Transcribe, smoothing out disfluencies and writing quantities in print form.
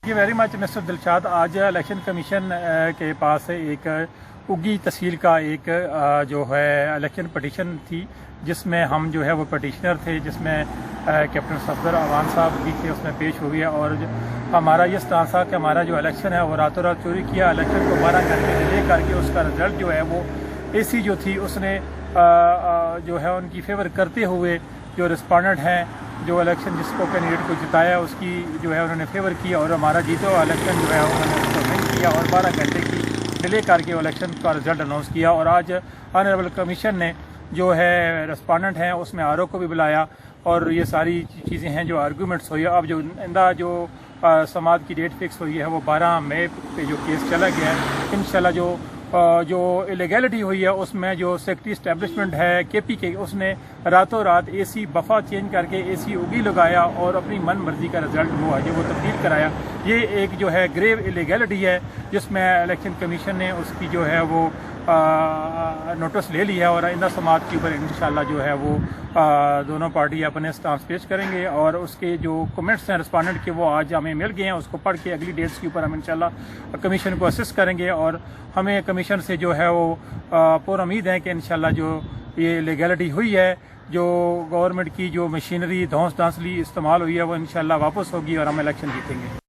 Very much mister Dilshad. آج election commission کے پاس ایک اگی تحصیل کا ایک جو ہے الیکشن پٹیشن تھی، جس میں ہم جو ہے وہ پٹیشنر تھے، جس میں کیپٹن صفدر اعوان صاحب بھی تھے. اس میں پیش ہوئی اور ہمارا یہ سٹانس تھا کہ ہمارا جو الیکشن ہے وہ راتوں رات چوری کیا. الیکشن کو 12 گھنٹے ڈیلے کر کے اس کا رزلٹ جو ہے وہ اے سی جو تھی اس نے جو ہے ان کی فیور کرتے ہوئے جو رسپونڈنٹ ہیں، جو الیکشن جس کو کینڈیڈیٹ کو جتایا اس کی جو ہے انہوں نے فیور کیا اور ہمارا جیتا ہوا الیکشن جو ہے انہوں نے اس کو ون کیا اور 12 گھنٹے کی ڈیلے کر کے الیکشن کا رزلٹ اناؤنس کیا. اور آج آنریبل کمیشن نے جو ہے رسپونڈنٹ ہیں اس میں آر او کو بھی بلایا اور یہ ساری چیزیں ہیں جو آرگومنٹس ہوئی. اب جو آئندہ جو سماعت کی ڈیٹ فکس ہوئی ہے وہ 12 مئی پہ جو کیس چلا گیا ہے. انشاءاللہ جو الیگیلٹی ہوئی ہے اس میں جو سیکٹری اسٹیبلشمنٹ ہے کے پی کے، اس نے راتوں رات اے سی بفا چینج کر کے اے سی اگی لگایا اور اپنی من مرضی کا رزلٹ ہوا جو وہ تبدیل کرایا. یہ ایک جو ہے گریو الیگیلٹی ہے جس میں الیکشن کمیشن نے اس کی جو ہے وہ نوٹس لے لیا ہے اور آئندہ سماعت کے اوپر انشاءاللہ جو ہے وہ دونوں پارٹی اپنے سٹانس پیش کریں گے. اور اس کے جو کمنٹس ہیں رسپونڈنٹ کے وہ آج ہمیں مل گئے ہیں، اس کو پڑھ کے اگلی ڈیٹس کے اوپر ہم انشاءاللہ کمیشن کو اسسٹ کریں گے. اور ہمیں کمیشن سے جو ہے وہ پر امید ہے کہ انشاءاللہ جو یہ لیگلٹی ہوئی ہے، جو گورنمنٹ کی جو مشینری دھونس دھانسلی استعمال ہوئی ہے وہ انشاءاللہ واپس ہوگی اور ہم الیکشن جیتیں گے.